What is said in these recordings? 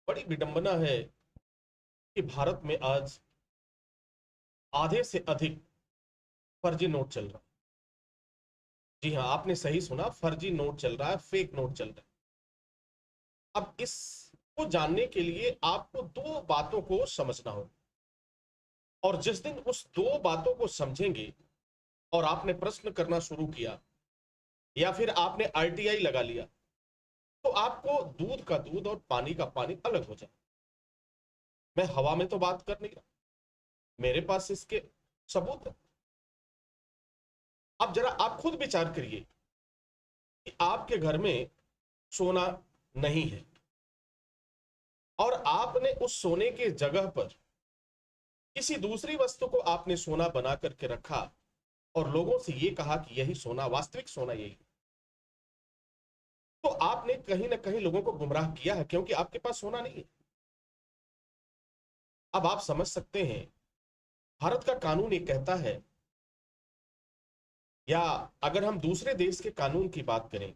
बड़ी विडंबना है कि भारत में आज आधे से अधिक फर्जी नोट चल रहा है। जी हाँ, आपने सही सुना, फर्जी नोट चल रहा है, फेक नोट चल रहा है। अब इसको जानने के लिए आपको दो बातों को समझना होगा, और जिस दिन उस दो बातों को समझेंगे और आपने प्रश्न करना शुरू किया या फिर आपने आरटीआई लगा लिया, तो आपको दूध का दूध और पानी का पानी अलग हो जाए। मैं हवा में तो बात कर नहीं रहा, मेरे पास इसके सबूत है। अब जरा आप खुद विचार करिए कि आपके घर में सोना नहीं है और आपने उस सोने के जगह पर किसी दूसरी वस्तु को आपने सोना बना करके रखा और लोगों से यह कहा कि यही सोना, वास्तविक सोना यही। तो आपने कहीं ना कहीं लोगों को गुमराह किया है, क्योंकि आपके पास सोना नहीं है। अब आप समझ सकते हैं, भारत का कानून ये कहता है, या अगर हम दूसरे देश के कानून की बात करें,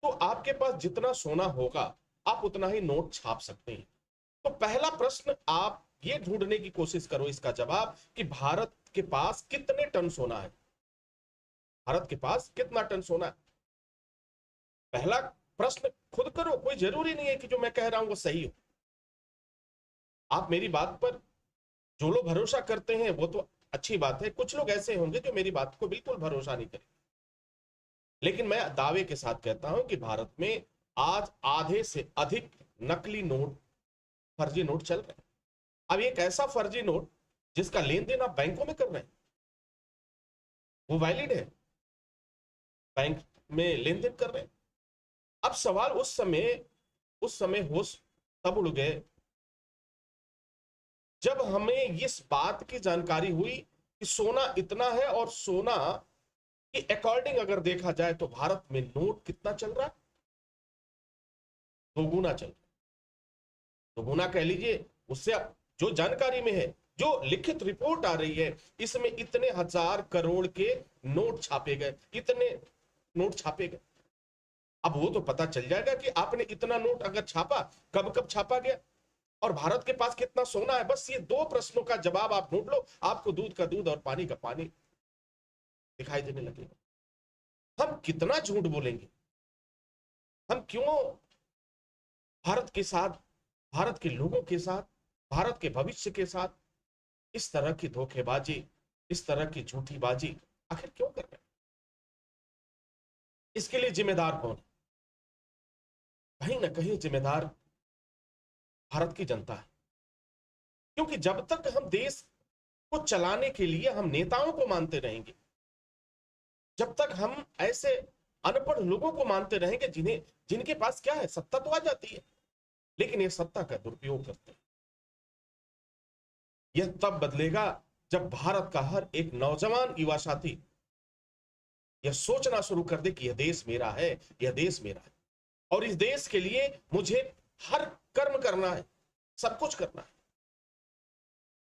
तो आपके पास जितना सोना होगा आप उतना ही नोट छाप सकते हैं। तो पहला प्रश्न आप ये ढूंढने की कोशिश करो इसका जवाब कि भारत के पास कितने टन सोना है। भारत के पास कितना टन सोना है, पहला प्रश्न खुद करो। कोई जरूरी नहीं है कि जो मैं कह रहा हूं वो सही हो। आप मेरी बात पर जो लोग भरोसा करते हैं वो तो अच्छी बात है, कुछ लोग ऐसे होंगे जो मेरी बात को बिल्कुल भरोसा नहीं करें। लेकिन मैं दावे के साथ कहता हूं कि भारत में आज आधे से अधिक नकली नोट, फर्जी नोट चल रहे हैं। अब एक ऐसा फर्जी नोट जिसका लेन देन आप बैंकों में कर रहे हैं, वो वैलिड है, बैंक में लेन देन कर रहे हैं। अब सवाल उस समय होश तब उड़ गए जब हमें इस बात की जानकारी हुई कि सोना इतना है, और सोना के अकॉर्डिंग अगर देखा जाए तो भारत में नोट कितना चल रहा है, दोगुना चल रहा है। दोगुना कह लीजिए, उससे जो जानकारी में है, जो लिखित रिपोर्ट आ रही है, इसमें इतने हजार करोड़ के नोट छापे गए, इतने नोट छापे गए। अब वो तो पता चल जाएगा कि आपने इतना नोट अगर छापा, कब कब छापा गया, और भारत के पास कितना सोना है। बस ये दो प्रश्नों का जवाब आप ढूंढ लो, आपको दूध का दूध और पानी का पानी दिखाई देने लगेगा। हम कितना झूठ बोलेंगे, हम क्यों भारत के साथ, भारत के लोगों के साथ, भारत के भविष्य के साथ इस तरह की धोखेबाजी, इस तरह की झूठीबाजी आखिर क्यों कर रहे हैं? इसके लिए जिम्मेदार कौन है? कहीं ना कहीं जिम्मेदार भारत की जनता है। क्योंकि जब तक हम देश को चलाने के लिए हम नेताओं को मानते रहेंगे, जब तक हम ऐसे अनपढ़ लोगों को मानते रहेंगे जिनके पास क्या है, सत्ता तो आ जाती है, लेकिन ये सत्ता का दुरुपयोग करते हैं। यह तब बदलेगा जब भारत का हर एक नौजवान युवा साथी यह सोचना शुरू कर दे कि यह देश मेरा है, यह देश मेरा है, और इस देश के लिए मुझे हर कर्म करना है, सब कुछ करना है।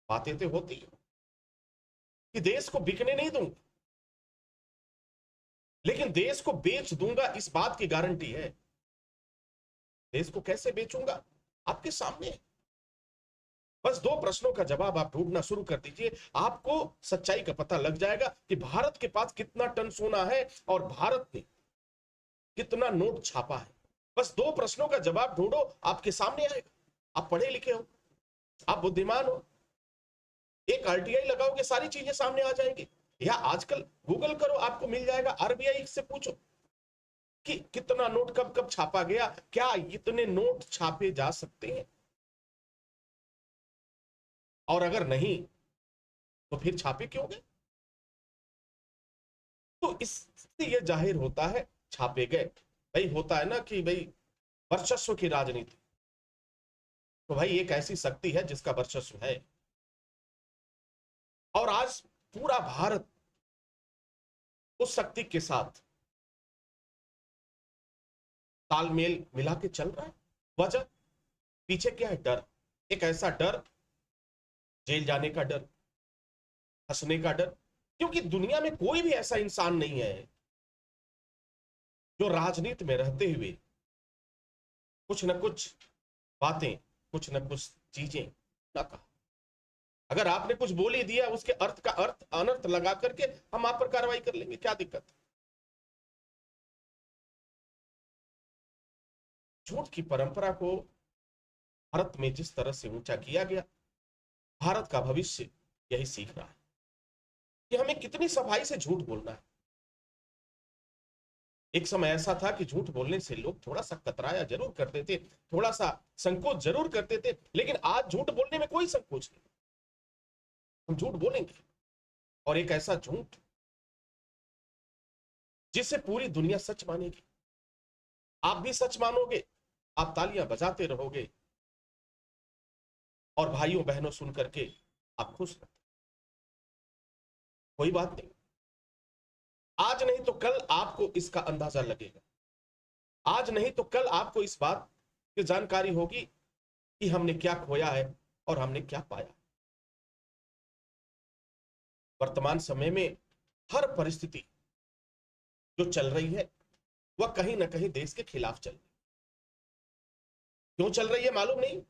बातें तो होती है कि देश को बिकने नहीं दूंगा, लेकिन देश को बेच दूंगा, इस बात की गारंटी है। देश को कैसे बेचूंगा, आपके सामने है। बस दो प्रश्नों का जवाब आप ढूंढना शुरू कर दीजिए, आपको सच्चाई का पता लग जाएगा कि भारत के पास कितना टन सोना है और भारत ने कितना नोट छापा है। बस दो प्रश्नों का जवाब ढूंढो, आपके सामने आएगा। आप पढ़े लिखे हो, आप बुद्धिमान हो, एक आरटीआई लगाओगे, सारी चीजें सामने आ जाएंगी। या आजकल गूगल करो, आपको मिल जाएगा। आरबीआई से पूछो कि कितना नोट कब कब छापा गया, क्या इतने नोट छापे जा सकते हैं, और अगर नहीं तो फिर छापे क्यों गए। तो इससे यह जाहिर होता है छापे गए। भाई होता है ना कि भाई वर्चस्व की राजनीति, तो भाई एक ऐसी शक्ति है जिसका वर्चस्व है, और आज पूरा भारत उस शक्ति के साथ तालमेल मिला के चल रहा है। वजह पीछे क्या है? डर। एक ऐसा डर, जेल जाने का डर, फंसने का डर। क्योंकि दुनिया में कोई भी ऐसा इंसान नहीं है जो राजनीति में रहते हुए कुछ ना कुछ बातें, कुछ न कुछ चीजें ना कहा। अगर आपने कुछ बोल ही दिया, उसके अर्थ का अर्थ अनर्थ लगा करके हम आप पर कार्रवाई कर लेंगे, क्या दिक्कत है? झूठ की परंपरा को भारत में जिस तरह से ऊंचा किया गया, भारत का भविष्य यही सीख रहा है कि हमें कितनी सफाई से झूठ बोलना है। एक समय ऐसा था कि झूठ बोलने से लोग थोड़ा सा कतराया जरूर करते थे, थोड़ा सा संकोच जरूर करते थे, लेकिन आज झूठ बोलने में कोई संकोच नहीं। हम झूठ बोलेंगे, और एक ऐसा झूठ जिसे पूरी दुनिया सच मानेगी। आप भी सच मानोगे, आप तालियां बजाते रहोगे, और भाइयों बहनों सुन करके आप खुश रहते। कोई बात नहीं, आज नहीं तो कल आपको इसका अंदाजा लगेगा। आज नहीं तो कल आपको इस बात की जानकारी होगी कि हमने क्या खोया है और हमने क्या पाया। वर्तमान समय में हर परिस्थिति जो चल रही है वह कहीं ना कहीं देश के खिलाफ चल रही है। क्यों चल रही है मालूम नहीं,